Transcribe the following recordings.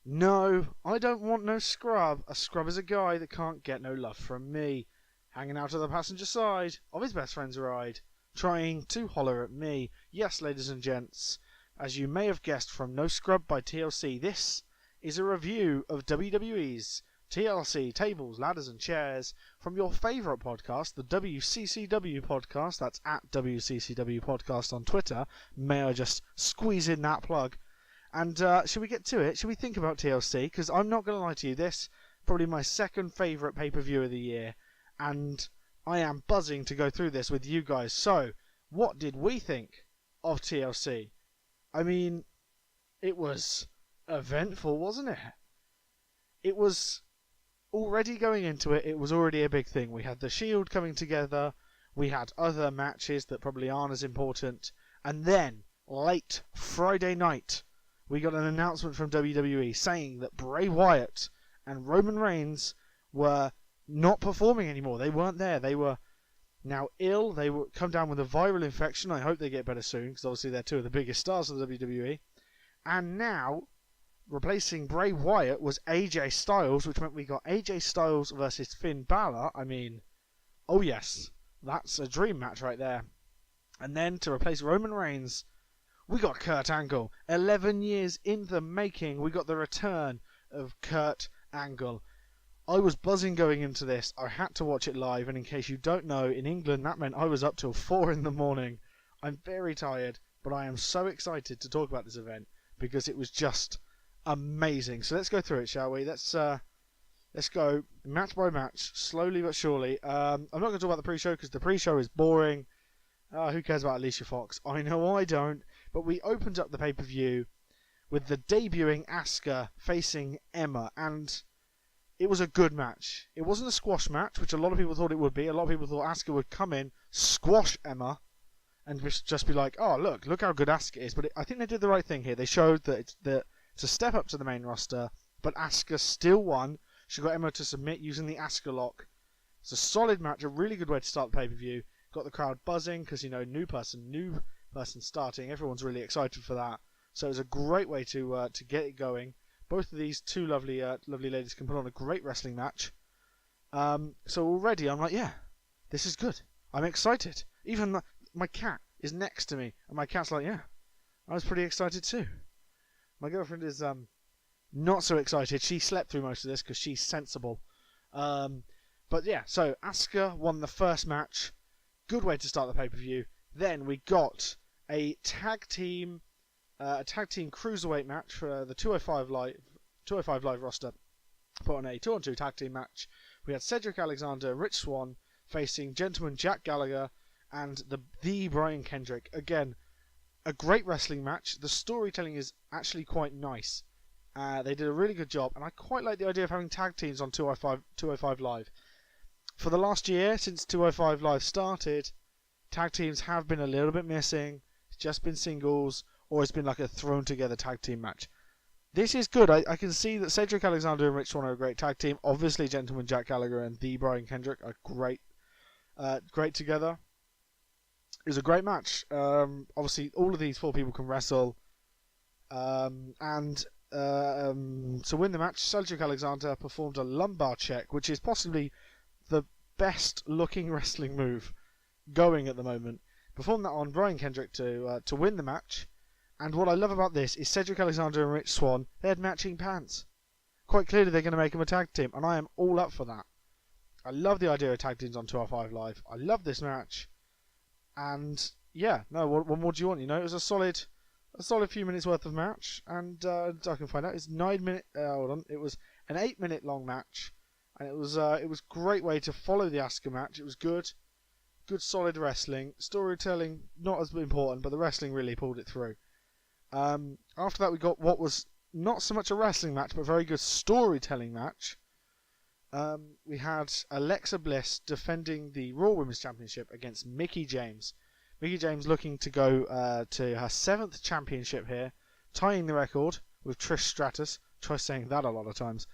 No, I don't want no scrub. A scrub is a guy that can't get no love from me. Hanging out to the passenger side of his best friend's ride, trying to holler at me. Yes, ladies and gents, as you may have guessed from No Scrub by TLC, this is a review of WWE's TLC Tables, Ladders and Chairs from your favourite podcast, the WCCW podcast. That's at WCCWPodcast on Twitter. May I just squeeze in that plug? And should we get to it? Should we think about TLC? Because I'm not going to lie to you, this probably my second favourite pay-per-view of the year, and I am buzzing to go through this with you guys. So, what did we think of TLC? I mean, it was eventful, wasn't it? It was already going into it, it was already a big thing. We had the Shield coming together, we had other matches that probably aren't as important, and then, late Friday night, we got an announcement from WWE saying that Bray Wyatt and Roman Reigns were not performing anymore. They weren't there. They were now ill. They were come down with a viral infection. I hope they get better soon, because obviously they're two of the biggest stars of the WWE. And now, replacing Bray Wyatt was AJ Styles, which meant we got AJ Styles versus Finn Balor. I mean, oh yes, that's a dream match right there. And then to replace Roman Reigns, we got Kurt Angle. 11 years in the making, we got the return of Kurt Angle. I was buzzing going into this. I had to watch it live, and in case you don't know, in England that meant I was up till 4 in the morning. I'm very tired, but I am so excited to talk about this event because it was just amazing. So let's go through it, shall we? Let's go match by match, slowly but surely. I'm not going to talk about the pre-show because the pre-show is boring. Who cares about Alicia Fox? I know I don't. But we opened up the pay-per-view with the debuting Asuka facing Emma, and it was a good match. It wasn't a squash match, which a lot of people thought it would be. A lot of people thought Asuka would come in, squash Emma, and just be like, oh, look how good Asuka is. But I think they did the right thing here. They showed that it's a step up to the main roster, but Asuka still won. She got Emma to submit using the Asuka lock. It's a solid match, a really good way to start the pay-per-view. Got the crowd buzzing because, new person starting. Everyone's really excited for that. So it was a great way to get it going. Both of these two lovely ladies can put on a great wrestling match. So already I'm like, yeah, this is good. I'm excited. Even my cat is next to me, and my cat's like, yeah, I was pretty excited too. My girlfriend is not so excited. She slept through most of this because she's sensible. But yeah, so Asuka won the first match. Good way to start the pay-per-view. Then we got a tag team cruiserweight match for the 205 Live roster. Put on a 2-on-2 tag team match. We had Cedric Alexander and Rich Swann facing Gentleman Jack Gallagher and the Brian Kendrick. Again, a great wrestling match. The storytelling is actually quite nice. They did a really good job, and I quite like the idea of having tag teams on 205 Live. For the last year, since 205 Live started, tag teams have been a little bit missing. It's just been singles, or it's been like a thrown together tag team match. This is good. I can see that Cedric Alexander and Rich Swann are a great tag team. Obviously, Gentleman Jack Gallagher and the Brian Kendrick are great together. It was a great match. Obviously, all of these 4 people can wrestle. To win the match, Cedric Alexander performed a lumbar check, which is possibly the best looking wrestling move going at the moment. Performed that on Brian Kendrick to win the match. And what I love about this is Cedric Alexander and Rich Swann, they had matching pants. Quite clearly they're going to make them a tag team, and I am all up for that. I love the idea of tag teams on 205 Live. I love this match. And yeah, no, what more do you want? It was a solid few minutes worth of match, and I can find out it's 9 minutes. It was an 8-minute long match, and it was great way to follow the Asuka match. It was good solid wrestling. Storytelling not as important, but the wrestling really pulled it through. After that, we got what was not so much a wrestling match, but a very good storytelling match. We had Alexa Bliss defending the Raw Women's Championship against Mickie James. Mickie James looking to go to her 7th championship here, tying the record with Trish Stratus. Try saying that a lot of times.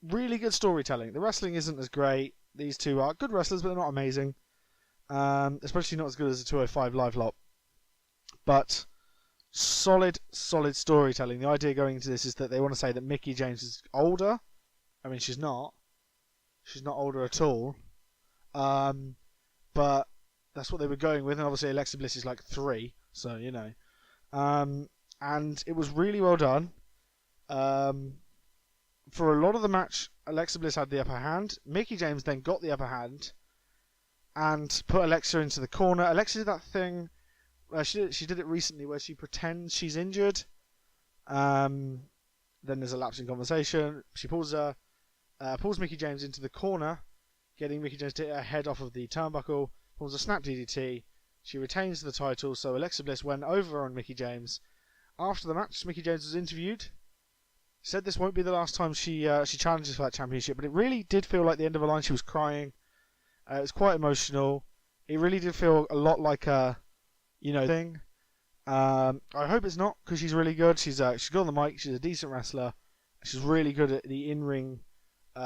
Really good storytelling. The wrestling isn't as great. These two are good wrestlers, but they're not amazing. Especially not as good as the 205 Live lot. But solid storytelling. The idea going into this is that they want to say that Mickie James is older. I mean, she's not. She's not older at all. But that's what they were going with. And obviously Alexa Bliss is like 3. So, you know. And it was really well done. For a lot of the match, Alexa Bliss had the upper hand. Mickie James then got the upper hand and put Alexa into the corner. Alexa did that thing. She did it recently where she pretends she's injured. Then there's a lapse in conversation. She pulls Mickie James into the corner, getting Mickie James to hit her head off of the turnbuckle. Pulls a snap DDT. She retains the title. So Alexa Bliss went over on Mickie James. After the match, Mickie James was interviewed. Said this won't be the last time she challenges for that championship, but it really did feel like the end of a line. She was crying. It was quite emotional. It really did feel a lot like a, thing. I hope it's not, because she's really good. She's good on the mic. She's a decent wrestler. She's really good at the in-ring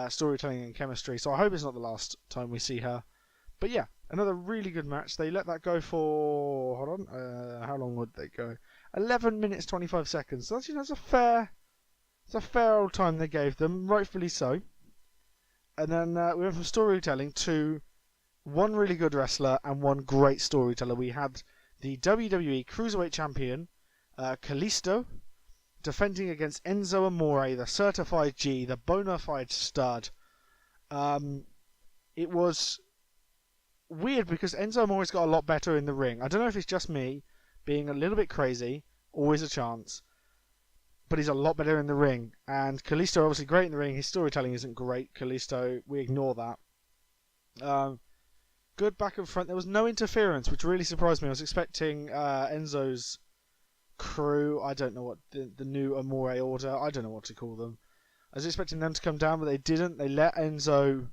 storytelling and chemistry. So I hope it's not the last time we see her. But yeah, another really good match. They let that go for, hold on, how long would they go? 11 minutes 25 seconds. So that's a fair old time they gave them, rightfully so. And then we went from storytelling to one really good wrestler and one great storyteller. We had the WWE Cruiserweight Champion, Kalisto, defending against Enzo Amore, the certified G, the bona fide stud. It was weird because Enzo Amore's got a lot better in the ring. I don't know if it's just me being a little bit crazy, always a chance, but he's a lot better in the ring. And Kalisto obviously great in the ring. His storytelling isn't great. Kalisto, we ignore that. Good back and front. There was no interference, which really surprised me. I was expecting Enzo's crew, I don't know what, the new Amore order, I don't know what to call them. I was expecting them to come down, but they didn't. They let Enzo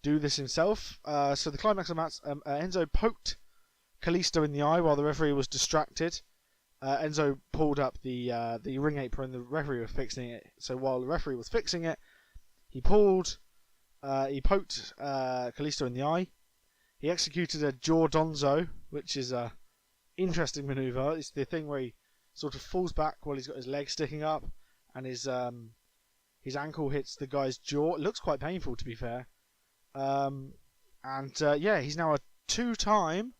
do this himself. So the climax of the match, Enzo poked Kalisto in the eye while the referee was distracted. Enzo pulled up the ring apron, the referee was fixing it. So while the referee was fixing it, he poked Kalisto in the eye. He executed a jaw donzo, which is a interesting maneuver. It's the thing where he sort of falls back while he's got his leg sticking up, and his ankle hits the guy's jaw. It looks quite painful, to be fair. He's now a two-time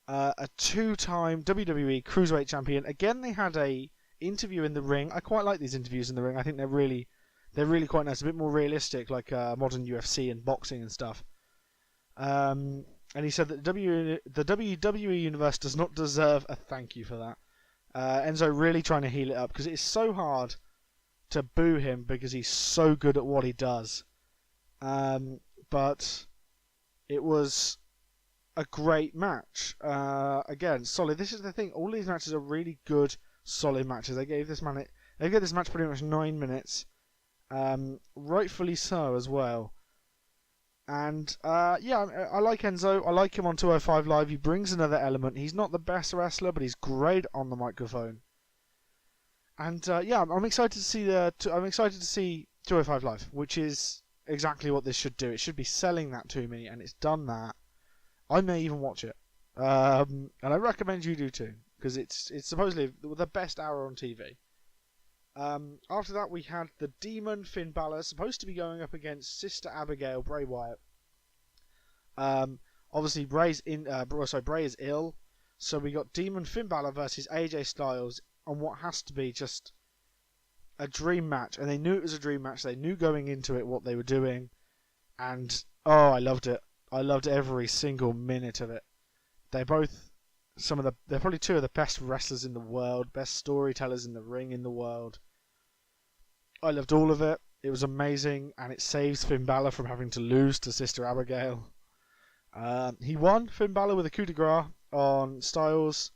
WWE Cruiserweight Champion. Again, they had a interview in the ring. I quite like these interviews in the ring. I think they're really quite nice, a bit more realistic, like modern UFC and boxing and stuff. And he said that the WWE universe does not deserve a thank you for that. Enzo really trying to heal it up because it's so hard to boo him because he's so good at what he does. But it was a great match. Again, solid. This is the thing. All these matches are really good, solid matches. They gave this match pretty much 9 minutes. Rightfully so as well. And I like Enzo. I like him on 205 Live. He brings another element. He's not the best wrestler, but he's great on the microphone. And I'm excited to see 205 Live, which is exactly what this should do. It should be selling that to me, and it's done that. I may even watch it, and I recommend you do too, because it's supposedly the best hour on TV. After that, we had the Demon Finn Balor supposed to be going up against Sister Abigail, Bray Wyatt. Obviously Bray is ill, so we got Demon Finn Balor versus AJ Styles on what has to be just a dream match, and they knew it was a dream match. They knew going into it what they were doing, and I loved it. I loved every single minute of it. They're both they're probably two of the best wrestlers in the world, best storytellers in the ring in the world. I loved all of it. It was amazing, and it saves Finn Balor from having to lose to Sister Abigail. He won, Finn Balor, with a coup de grace on Styles,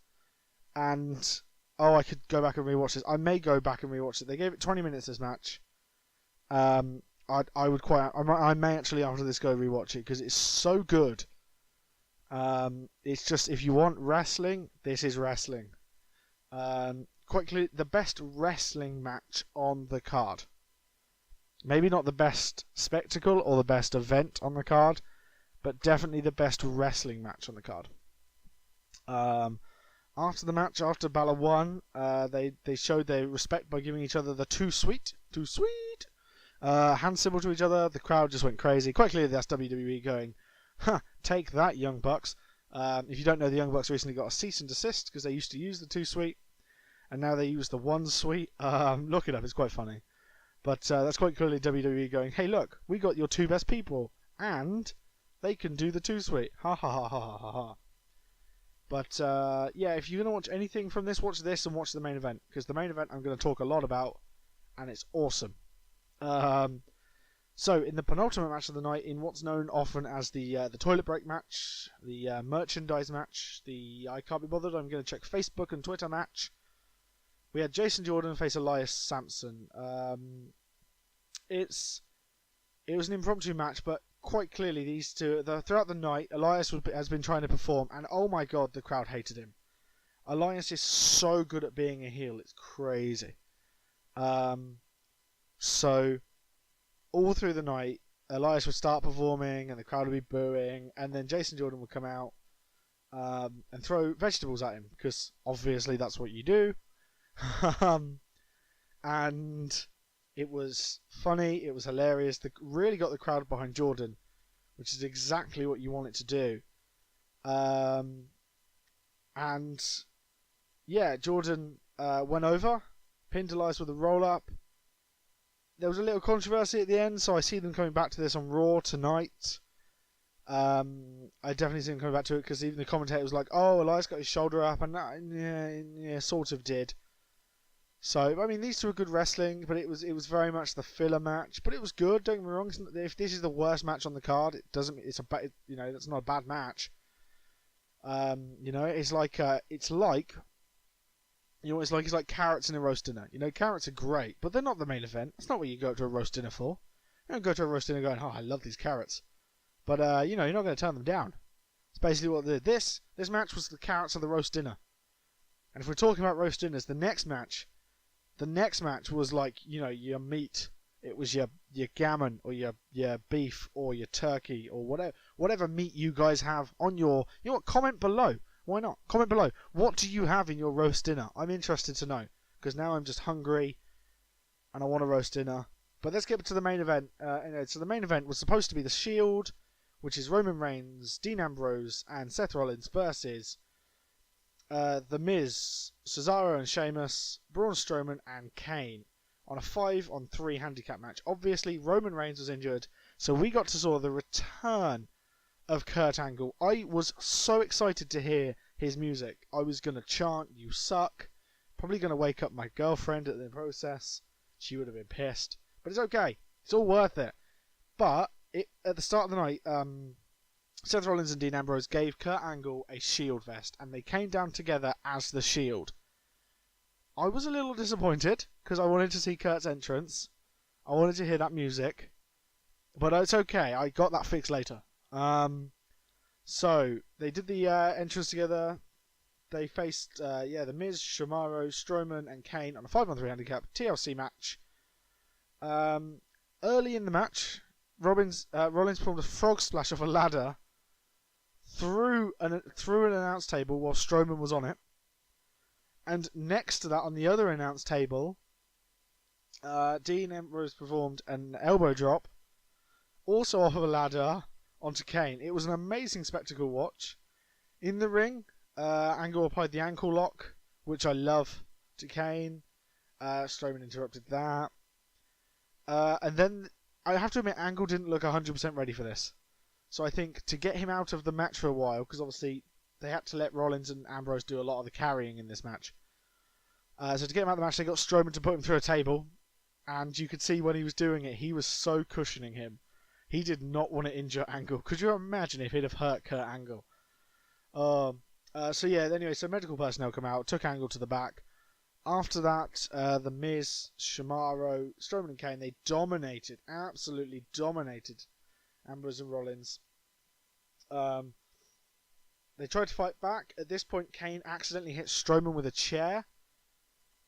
and I could go back and rewatch this. I may go back and rewatch it. They gave it 20 minutes, this match. I may actually after this go rewatch it because it's so good. It's just, if you want wrestling, this is wrestling. Quite clearly, the best wrestling match on the card. Maybe not the best spectacle or the best event on the card, but definitely the best wrestling match on the card. After the match, after Balor won, they showed their respect by giving each other the too sweet hand symbol to each other. The crowd just went crazy. Quite clearly, that's WWE going, take that, Young Bucks. If you don't know, the Young Bucks recently got a cease and desist because they used to use the too sweet, and now they use the one sweet. Look it up, it's quite funny. But that's quite clearly WWE going, hey, look, we got your two best people, and they can do the too sweet. Ha ha ha ha ha ha. But yeah, if you're going to watch anything from this, watch this and watch the main event, because the main event I'm going to talk a lot about, and it's awesome. So, in the penultimate match of the night, in what's known often as the toilet break match, the merchandise match, the I can't be bothered, I'm going to check Facebook and Twitter match, we had Jason Jordan face Elias Sampson. It was an impromptu match, but quite clearly these two, throughout the night, Elias has been trying to perform, and oh my god, the crowd hated him. Elias is so good at being a heel, it's crazy. So, all through the night, Elias would start performing, and the crowd would be booing, and then Jason Jordan would come out and throw vegetables at him, because obviously that's what you do. And it was funny, it was hilarious, really got the crowd behind Jordan, which is exactly what you want it to do. And yeah, Jordan went over, pinned Elias with a roll-up. There was a little controversy at the end, so I see them coming back to this on Raw tonight. I definitely see them coming back to it, because even the commentator was like, oh, Elias got his shoulder up, and yeah, sort of did. So, I mean, these two are good wrestling, but it was very much the filler match. But it was good, don't get me wrong. If this is the worst match on the card, that's not a bad match. It's like carrots in a roast dinner. Carrots are great, but they're not the main event. That's not what you go to a roast dinner for. You don't go to a roast dinner going, oh, I love these carrots. But, you're not going to turn them down. It's basically what this match was the carrots of the roast dinner. And if we're talking about roast dinners, the next match was like, your meat. It was your gammon or your beef or your turkey or whatever meat you guys have on your... You know what? Comment below. Why not? Comment below. What do you have in your roast dinner? I'm interested to know, because now I'm just hungry and I want a roast dinner. But let's get to the main event. So the main event was supposed to be the Shield, which is Roman Reigns, Dean Ambrose, and Seth Rollins versus The Miz, Cesaro and Sheamus, Braun Strowman and Kane on a 5-on-3 handicap match. Obviously, Roman Reigns was injured, so we got to saw the return of Kurt Angle. I was so excited to hear his music. I was going to chant, you suck. Probably going to wake up my girlfriend at the process. She would have been pissed. But it's okay. It's all worth it. But at the start of the night, Seth Rollins and Dean Ambrose gave Kurt Angle a Shield vest, and they came down together as the Shield. I was a little disappointed, because I wanted to see Kurt's entrance. I wanted to hear that music. But it's okay. I got that fixed later. So, they did the entrance together. They faced, The Miz, Cesaro, Strowman, and Kane on a 5-on-3 handicap TLC match. Early in the match, Rollins performed a frog splash off a ladder through an announce table while Strowman was on it. And next to that, on the other announce table, Dean Ambrose performed an elbow drop, also off of a ladder, onto Kane. It was an amazing spectacle watch. In the ring, Angle applied the ankle lock, which I love, to Kane. Strowman interrupted that. And then, I have to admit, Angle didn't look 100% ready for this. So I think to get him out of the match for a while, because obviously they had to let Rollins and Ambrose do a lot of the carrying in this match. So to get him out of the match, they got Strowman to put him through a table. And you could see when he was doing it, he was so cushioning him. He did not want to injure Angle. Could you imagine if he'd have hurt Kurt Angle? So medical personnel come out, took Angle to the back. After that, The Miz, Cesaro, Strowman and Kane, they absolutely dominated Ambrose and Rollins. They tried to fight back. At this point, Kane accidentally hit Strowman with a chair,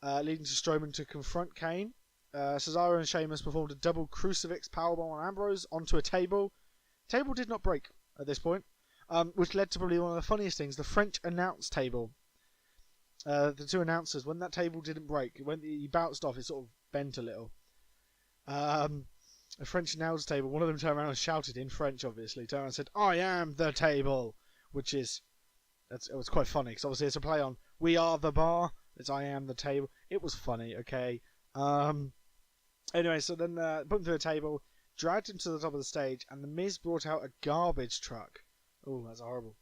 leading to Strowman to confront Kane. Cesaro and Sheamus performed a double crucifix powerbomb on Ambrose onto a table. Table did not break at this point, which led to probably one of the funniest things, the French announce table. the two announcers, when that table didn't break, when he bounced off, it sort of bent a little. A French announce table, one of them turned around and shouted in French, obviously, turned around and said, "I am the table," which is, it was quite funny, because obviously it's a play on, "We are the bar," it's "I am the table." It was funny, okay. Anyway, so then put him through a table, dragged him to the top of the stage, and the Miz brought out a garbage truck. Oh, that's horrible.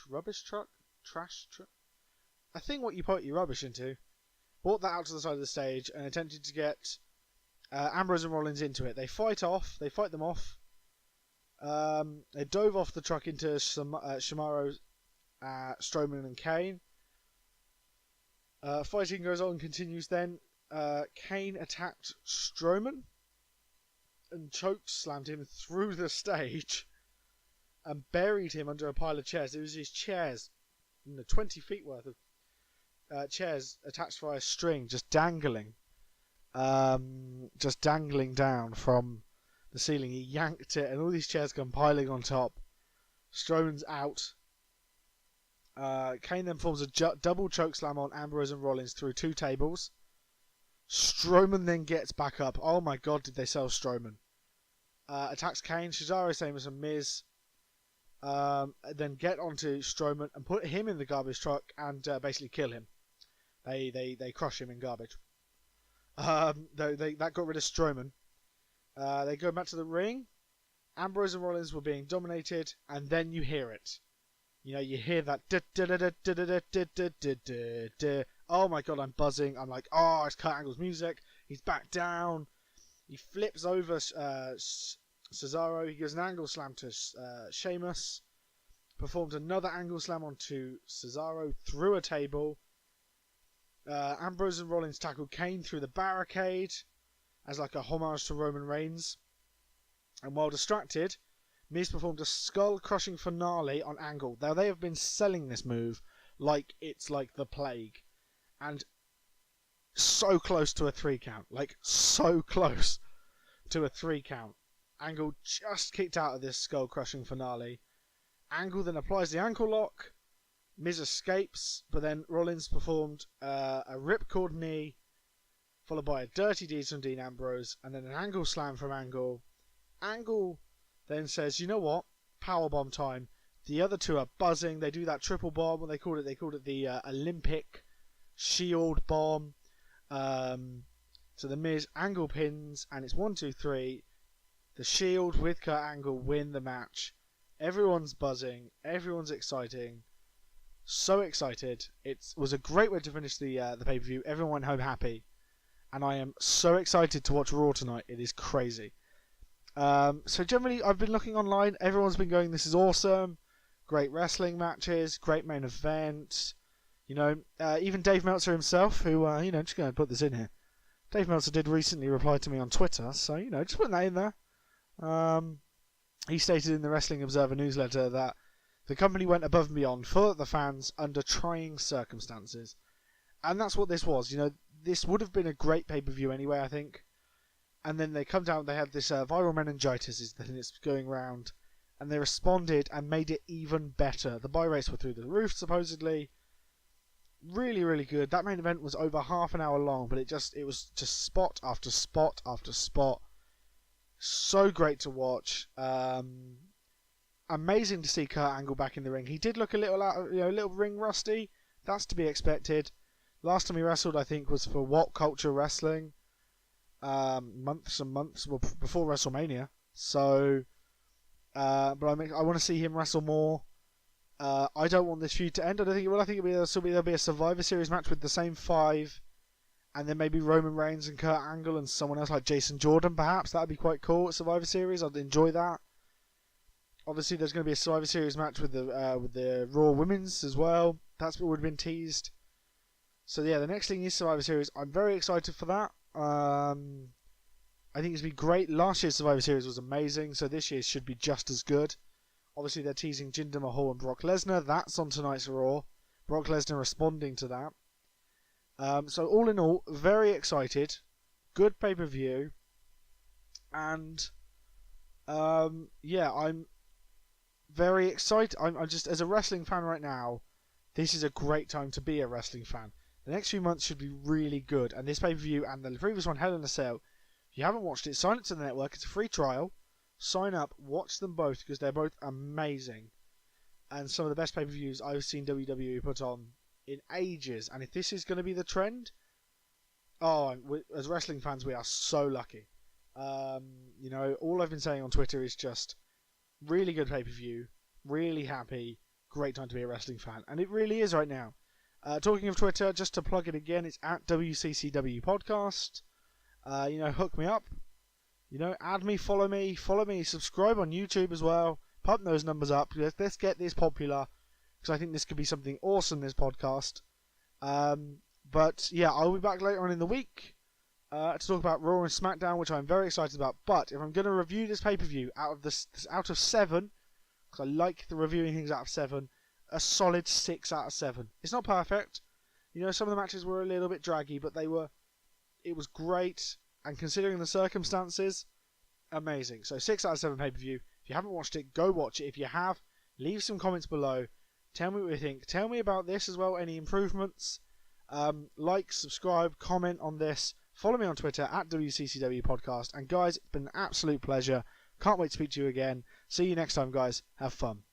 Rubbish truck? Trash truck? I think what you put your rubbish into. Brought that out to the side of the stage and attempted to get Ambrose and Rollins into it. They fight them off. They dove off the truck into Shimaro, Strowman and Kane. Fighting goes on, continues then. Kane attacked Strowman and chokeslammed him through the stage and buried him under a pile of chairs. It was his chairs, 20 feet worth of chairs attached via string, just dangling down from the ceiling. He yanked it, and all these chairs come piling on top. Strowman's out. Kane then forms a double chokeslam on Ambrose and Rollins through two tables. Strowman then gets back up. Oh my god, did they sell Strowman? Attacks Kane, Cesaro, Sheamus, and Miz. Then get onto Strowman and put him in the garbage truck and basically kill him. They crush him in garbage. That got rid of Strowman. They go back to the ring. Ambrose and Rollins were being dominated, and then you hear it. You know, you hear that. Oh my god, I'm buzzing. I'm like, oh, it's Kurt Angle's music. He's back down. He flips over Cesaro. He gives an angle slam to Sheamus. Performed another angle slam onto Cesaro through a table. Ambrose and Rollins tackled Kane through the barricade as like a homage to Roman Reigns. And while distracted, Miz performed a skull-crushing finale on Angle. Now, they have been selling this move like it's like the plague. And so close to a 3 count. Like, so close to a 3 count. Angle just kicked out of this skull-crushing finale. Angle then applies the ankle lock. Miz escapes, but then Rollins performed a ripcord knee, followed by a dirty deed from Dean Ambrose, and then an angle slam from Angle. Angle then says, "You know what? Powerbomb time." The other two are buzzing. They do that triple bomb. What they called it the Olympic Shield bomb. So the Miz Angle pins, and it's 1, 2, 3. The Shield with Kurt Angle win the match. Everyone's buzzing. Everyone's exciting. So excited. It was a great way to finish the pay-per-view. Everyone went home happy. And I am so excited to watch Raw tonight. It is crazy. So generally, I've been looking online. Everyone's been going, "This is awesome. Great wrestling matches. Great main event." You know, even Dave Meltzer himself, who, just going to put this in here. Dave Meltzer did recently reply to me on Twitter. So, just put that in there. He stated in the Wrestling Observer newsletter that the company went above and beyond for the fans under trying circumstances. And that's what this was. This would have been a great pay-per-view anyway, I think. And then they come down, they had this viral meningitis is the thing that's going round. And they responded and made it even better. The buy rates were through the roof, supposedly. Really, really good. That main event was over half an hour long, but it was just spot after spot after spot. So great to watch. Amazing to see Kurt Angle back in the ring. He did look a little a little ring rusty. That's to be expected. Last time he wrestled, I think, was for What Culture Wrestling. Months and months before WrestleMania. So, but I want to see him wrestle more. I don't want this feud to end. I don't think it will. I think there'll be a Survivor Series match with the same 5, and then maybe Roman Reigns and Kurt Angle and someone else like Jason Jordan, perhaps. That'd be quite cool at Survivor Series. I'd enjoy that. Obviously, there's going to be a Survivor Series match with the Raw Women's as well. That's what would have been teased. So yeah, the next thing is Survivor Series. I'm very excited for that. I think it's been great. Last year's Survivor Series was amazing, so this year's should be just as good. Obviously, they're teasing Jinder Mahal and Brock Lesnar. That's on tonight's Raw. Brock Lesnar responding to that. So all in all, very excited. Good pay-per-view. And I'm very excited. I'm just, as a wrestling fan right now, this is a great time to be a wrestling fan. The next few months should be really good, and this pay-per-view and the previous one, Hell in a Cell, if you haven't watched it, sign up to the network. It's a free trial. Sign up, watch them both, because they're both amazing. And some of the best pay-per-views I've seen WWE put on in ages. And if this is going to be the trend, as wrestling fans, we are so lucky. All I've been saying on Twitter is just really good pay-per-view, really happy, great time to be a wrestling fan. And it really is right now. Talking of Twitter, just to plug it again, it's at WCCWPodcast. Hook me up. Add me, follow me, subscribe on YouTube as well. Pump those numbers up. Let's get this popular, because I think this could be something awesome, this podcast. But yeah, I'll be back later on in the week to talk about Raw and SmackDown, which I'm very excited about. But if I'm going to review this pay-per-view out of 7, because I like the reviewing things out of 7, a solid 6 out of 7. It's not perfect. Some of the matches were a little bit draggy, but it was great. And considering the circumstances, amazing. So 6 out of 7 pay-per-view. If you haven't watched it, go watch it. If you have, leave some comments below. Tell me what you think. Tell me about this as well, any improvements. Like, subscribe, comment on this. Follow me on Twitter at WCCWPodcast. And guys, it's been an absolute pleasure. Can't wait to speak to you again. See you next time, guys. Have fun.